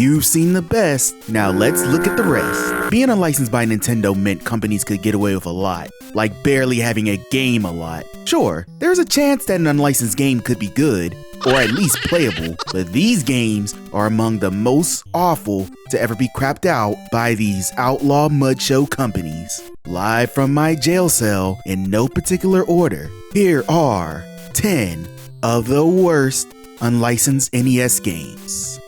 You've seen the best, now let's look at the rest. Being unlicensed by Nintendo meant companies could get away with a lot, like barely having a game a lot. Sure, there's a chance that an unlicensed game could be good, or at least playable, but these games are among the most awful to ever be crapped out by these outlaw mud show companies. Live from my jail cell in no particular order, here are 10 of the worst unlicensed NES games.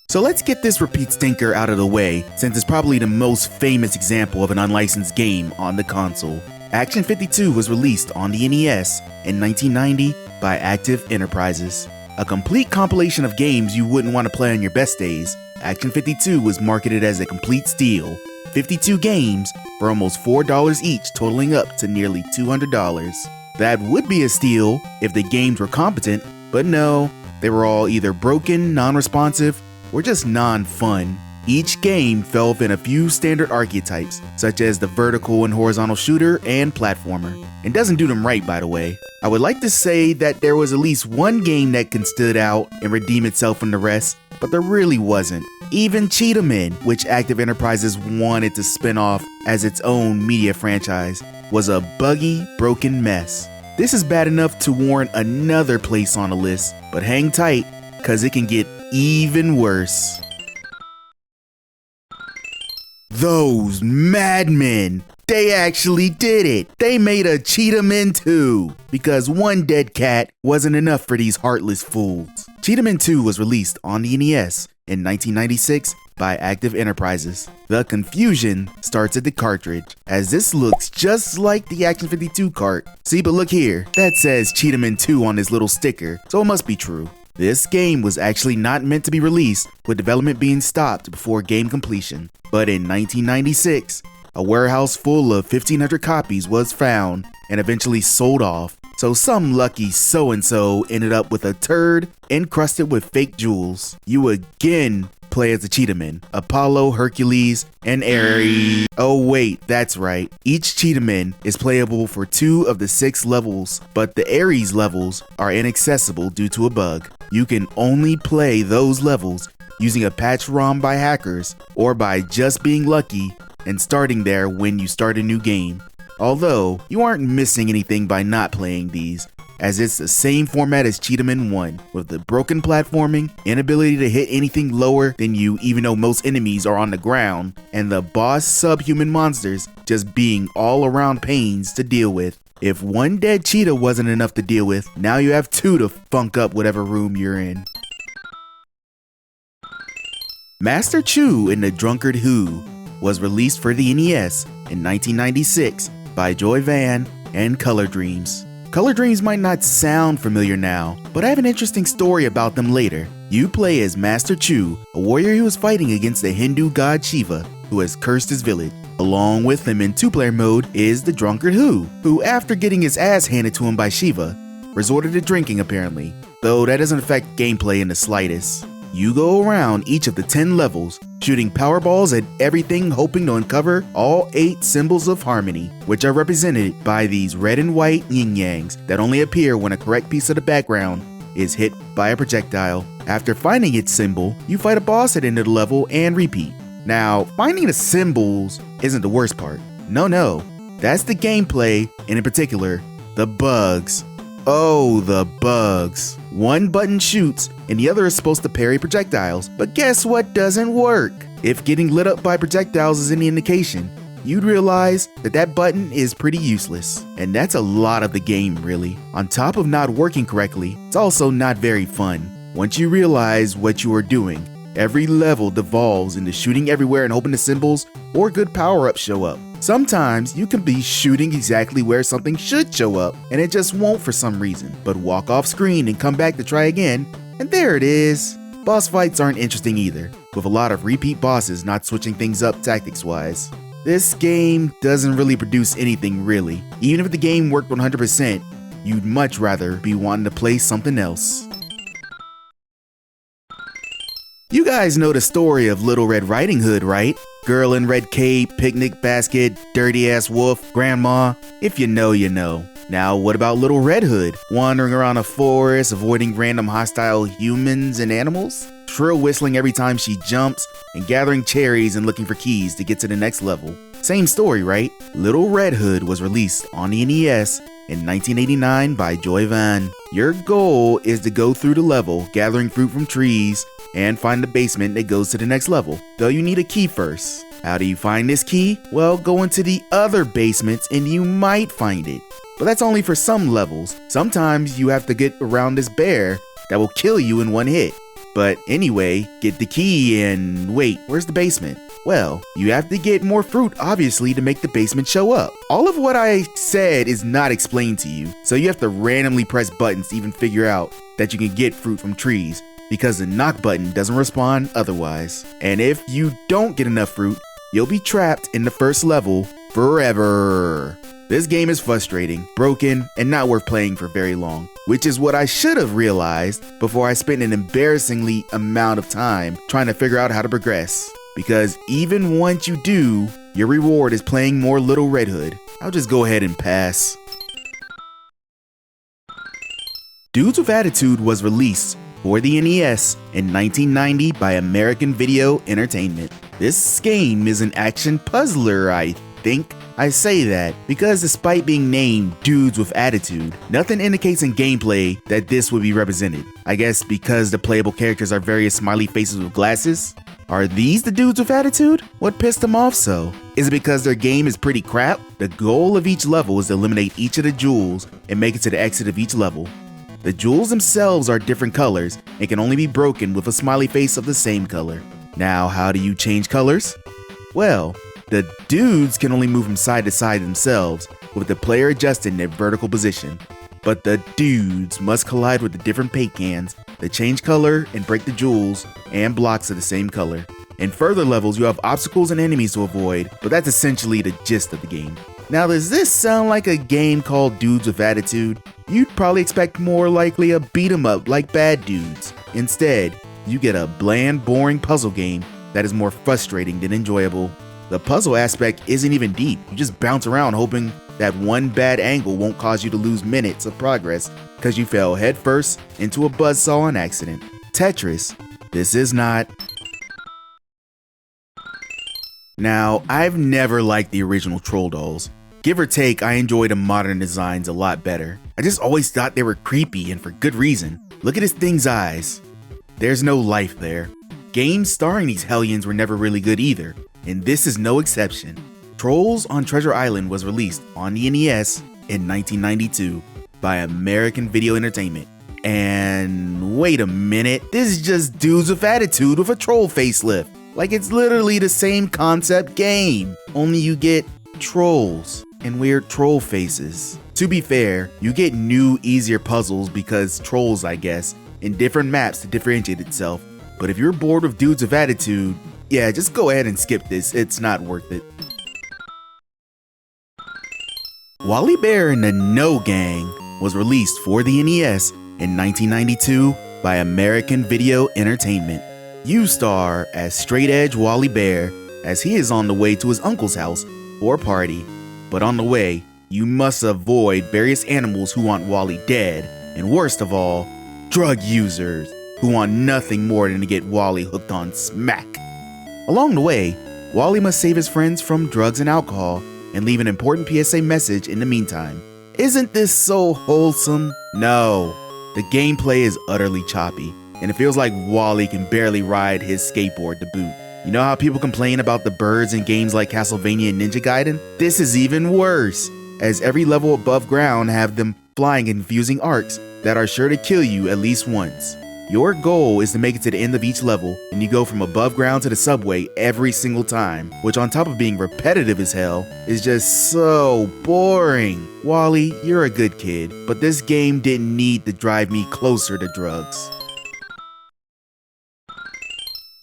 So let's get this repeat stinker out of the way, since it's probably the most famous example of an unlicensed game on the console. Action 52 was released on the NES in 1990 by Active Enterprises. A complete compilation of games you wouldn't want to play on your best days, Action 52 was marketed as a complete steal. 52 games for almost $4 each, totaling up to nearly $200. That would be a steal if the games were competent, but no, they were all either broken, non-responsive, or just non-fun. Each game fell within a few standard archetypes, such as the vertical and horizontal shooter and platformer. It doesn't do them right, by the way. I would like to say that there was at least one game that can stood out and redeem itself from the rest, but there really wasn't. Even Cheetah Min, which Active Enterprises wanted to spin off as its own media franchise, was a buggy, broken mess. This is bad enough to warrant another place on the list, but hang tight, cause it can get even worse. Those madmen! They actually did it! They made a Cheetah Min 2! Because one dead cat wasn't enough for these heartless fools. Cheetah Min 2 was released on the NES in 1996 by Active Enterprises. The confusion starts at the cartridge, as this looks just like the Action 52 cart. See, but look here, that says Cheetah Min 2 on this little sticker, so it must be true. This game was actually not meant to be released, with development being stopped before game completion. But in 1996, a warehouse full of 1,500 copies was found and eventually sold off. So some lucky so-and-so ended up with a turd encrusted with fake jewels. You again play as the Cheetah Min, Apollo, Hercules, and Ares. Oh wait, that's right. Each Cheetah Min is playable for 2 of the 6 levels, but the Ares levels are inaccessible due to a bug. You can only play those levels using a patch ROM by hackers, or by just being lucky and starting there when you start a new game. Although, you aren't missing anything by not playing these, as it's the same format as Cheetah Min 1, with the broken platforming, inability to hit anything lower than you even though most enemies are on the ground, and the boss subhuman monsters just being all around pains to deal with. If one dead cheetah wasn't enough to deal with, now you have 2 to funk up whatever room you're in. Master Chu and the Drunkard Who was released for the NES in 1996 by Joy Van and Color Dreams. Color Dreams might not sound familiar now, but I have an interesting story about them later. You play as Master Chu, a warrior who is fighting against the Hindu god Shiva, who has cursed his village. Along with him in 2-player mode is the Drunkard who after getting his ass handed to him by Shiva, resorted to drinking apparently, though that doesn't affect gameplay in the slightest. You go around each of the 10 levels, shooting power balls at everything, hoping to uncover all 8 symbols of harmony, which are represented by these red and white yin-yangs that only appear when a correct piece of the background is hit by a projectile. After finding its symbol, you fight a boss at the end of the level and repeat. Now, finding the symbols isn't the worst part. No, that's the gameplay, and in particular, the bugs. Oh, the bugs. One button shoots and the other is supposed to parry projectiles, but guess what doesn't work? If getting lit up by projectiles is any indication, you'd realize that that button is pretty useless. And that's a lot of the game really. On top of not working correctly, it's also not very fun. Once you realize what you are doing, every level devolves into shooting everywhere and hoping the symbols or good power-ups show up. Sometimes you can be shooting exactly where something should show up and it just won't for some reason, but walk off screen and come back to try again, and there it is. Boss fights aren't interesting either, with a lot of repeat bosses not switching things up tactics-wise. This game doesn't really produce anything really. Even if the game worked 100%, you'd much rather be wanting to play something else. You guys know the story of Little Red Riding Hood, right? Girl in red cape, picnic basket, dirty ass wolf, grandma. If you know, you know. Now, what about Little Red Hood, wandering around a forest, avoiding random hostile humans and animals? Shrill whistling every time she jumps, and gathering cherries and looking for keys to get to the next level. Same story, right? Little Red Hood was released on the NES in 1989 by Joy Van. Your goal is to go through the level, gathering fruit from trees, and find the basement that goes to the next level, though you need a key first. How do you find this key? Well, go into the other basements and you might find it. But that's only for some levels. Sometimes you have to get around this bear that will kill you in one hit. But anyway, get the key and wait, where's the basement? Well, you have to get more fruit obviously to make the basement show up. All of what I said is not explained to you, so you have to randomly press buttons to even figure out that you can get fruit from trees, because the knock button doesn't respond otherwise. And if you don't get enough fruit, you'll be trapped in the first level forever. This game is frustrating, broken, and not worth playing for very long, which is what I should have realized before I spent an embarrassingly amount of time trying to figure out how to progress. Because even once you do, your reward is playing more Little Red Hood. I'll just go ahead and pass. Dudes with Attitude was released for the NES in 1990 by American Video Entertainment. This game is an action puzzler, I think. I say that because despite being named Dudes with Attitude, nothing indicates in gameplay that this would be represented. I guess because the playable characters are various smiley faces with glasses? Are these the dudes with attitude? What pissed them off so? Is it because their game is pretty crap? The goal of each level is to eliminate each of the jewels and make it to the exit of each level. The jewels themselves are different colors and can only be broken with a smiley face of the same color. Now, how do you change colors? Well, the dudes can only move from side to side themselves, with the player adjusting their vertical position. But the dudes must collide with the different paint cans that change color and break the jewels and blocks of the same color. In further levels, you have obstacles and enemies to avoid, but that's essentially the gist of the game. Now, does this sound like a game called Dudes with Attitude? You'd probably expect more likely a beat 'em up like Bad Dudes. Instead, you get a bland, boring puzzle game that is more frustrating than enjoyable. The puzzle aspect isn't even deep. You just bounce around hoping that one bad angle won't cause you to lose minutes of progress because you fell headfirst into a buzzsaw on accident. Tetris, this is not. Now, I've never liked the original Troll Dolls. Give or take, I enjoy the modern designs a lot better. I just always thought they were creepy and for good reason. Look at this thing's eyes. There's no life there. Games starring these hellions were never really good either, and this is no exception. Trolls on Treasure Island was released on the NES in 1992 by American Video Entertainment. And wait a minute, this is just Dudes with Attitude with a troll facelift. Like it's literally the same concept game, only you get trolls and weird troll faces. To be fair, you get new, easier puzzles because trolls, I guess, in different maps to differentiate itself. But if you're bored with Dudes with Attitude, yeah, just go ahead and skip this, it's not worth it. Wally Bear and the No Gang was released for the NES in 1992 by American Video Entertainment. You star as straight-edge Wally Bear as he is on the way to his uncle's house for a party. But on the way, you must avoid various animals who want Wally dead, and worst of all, drug users who want nothing more than to get Wally hooked on smack. Along the way, Wally must save his friends from drugs and alcohol and leave an important PSA message in the meantime. Isn't this so wholesome? No, the gameplay is utterly choppy, and it feels like Wally can barely ride his skateboard to boot. You know how people complain about the birds in games like Castlevania and Ninja Gaiden? This is even worse, as every level above ground have them flying in confusing arcs that are sure to kill you at least once. Your goal is to make it to the end of each level, and you go from above ground to the subway every single time, which on top of being repetitive as hell, is just so boring. Wally, you're a good kid, but this game didn't need to drive me closer to drugs.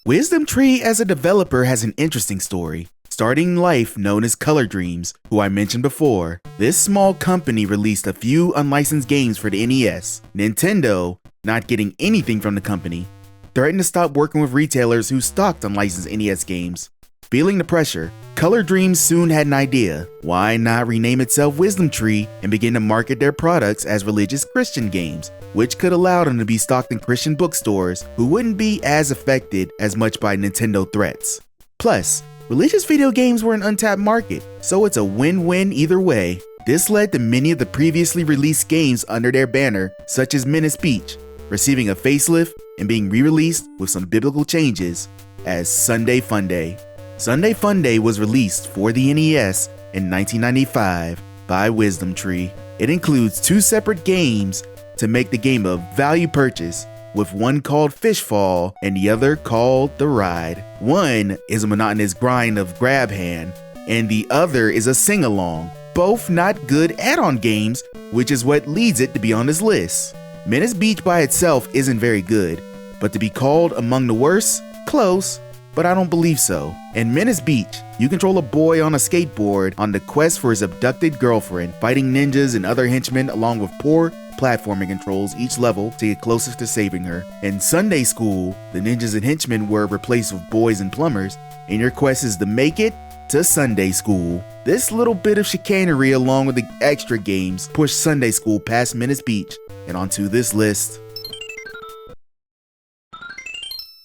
Wisdom Tree as a developer has an interesting story. Starting life known as Color Dreams, who I mentioned before, this small company released a few unlicensed games for the NES. Nintendo, not getting anything from the company, threatened to stop working with retailers who stocked unlicensed NES games. Feeling the pressure, Color Dreams soon had an idea. Why not rename itself Wisdom Tree and begin to market their products as religious Christian games, which could allow them to be stocked in Christian bookstores who wouldn't be as affected as much by Nintendo threats. Plus, religious video games were an untapped market, so it's a win-win either way. This led to many of the previously released games under their banner, such as Menace Beach, receiving a facelift and being re-released with some biblical changes as Sunday Funday. Sunday Funday was released for the NES in 1995 by Wisdom Tree. It includes 2 separate games to make the game a value purchase, with one called Fishfall and the other called The Ride. One is a monotonous grind of grab hand, and the other is a sing-along. Both not good add-on games, which is what leads it to be on this list. Menace Beach by itself isn't very good, but to be called among the worst? Close, but I don't believe so. In Menace Beach, you control a boy on a skateboard on the quest for his abducted girlfriend, fighting ninjas and other henchmen along with poor platforming controls each level to get closer to saving her. In Sunday School, the ninjas and henchmen were replaced with boys and plumbers, and your quest is to make it to Sunday School. This little bit of chicanery along with the extra games pushed Sunday School past Menace Beach and onto this list.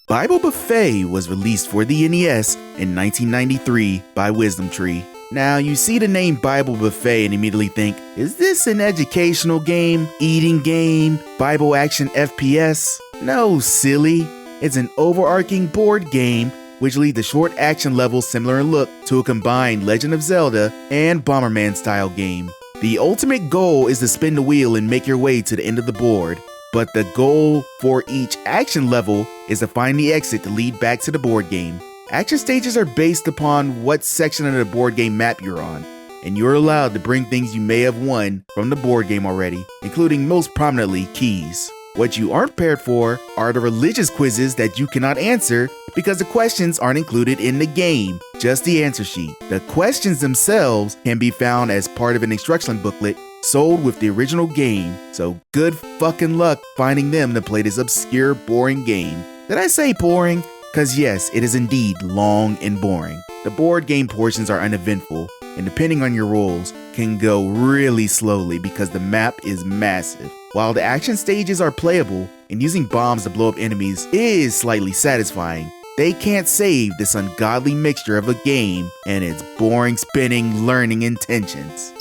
Bible Buffet was released for the NES in 1993 by Wisdom Tree. Now, you see the name Bible Buffet and immediately think, is this an educational game, eating game, Bible action FPS? No, silly. It's an overarching board game which leads to short action levels similar in look to a combined Legend of Zelda and Bomberman style game. The ultimate goal is to spin the wheel and make your way to the end of the board. But the goal for each action level is to find the exit to lead back to the board game. Action stages are based upon what section of the board game map you're on, and you're allowed to bring things you may have won from the board game already, including most prominently keys. What you aren't prepared for are the religious quizzes that you cannot answer because the questions aren't included in the game, just the answer sheet. The questions themselves can be found as part of an instruction booklet sold with the original game, so good fucking luck finding them to play this obscure, boring game. Did I say boring? Cause yes, it is indeed long and boring. The board game portions are uneventful, and depending on your rolls, can go really slowly because the map is massive. While the action stages are playable, and using bombs to blow up enemies is slightly satisfying, they can't save this ungodly mixture of a game and its boring spinning learning intentions.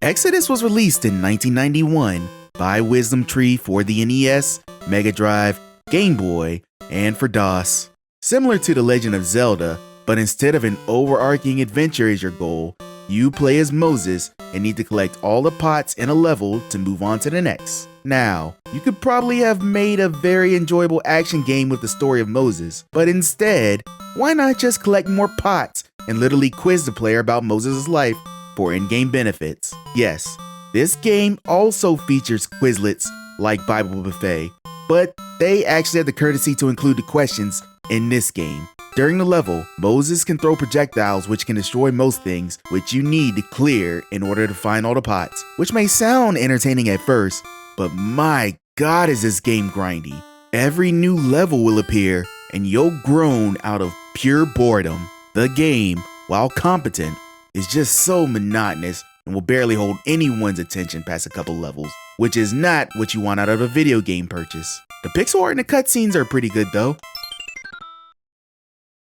Exodus was released in 1991 by Wisdom Tree for the NES, Mega Drive, Game Boy, and for DOS. Similar to The Legend of Zelda, but instead of an overarching adventure as your goal, you play as Moses and need to collect all the pots in a level to move on to the next. Now, you could probably have made a very enjoyable action game with the story of Moses, but instead, why not just collect more pots and literally quiz the player about Moses' life for in-game benefits? Yes, this game also features Quizlets like Bible Buffet, but they actually have the courtesy to include the questions in this game. During the level, Moses can throw projectiles which can destroy most things, which you need to clear in order to find all the pots, which may sound entertaining at first, but my god is this game grindy. Every new level will appear, and you'll groan out of pure boredom. The game, while competent, is just so monotonous and will barely hold anyone's attention past a couple levels, which is not what you want out of a video game purchase. The pixel art and the cutscenes are pretty good though.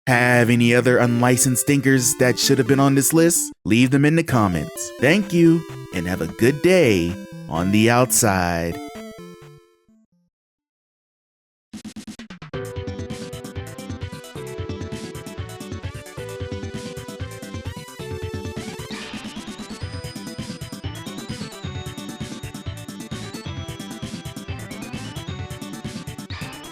Have any other unlicensed stinkers that should have been on this list? Leave them in the comments. Thank you, and have a good day on the outside.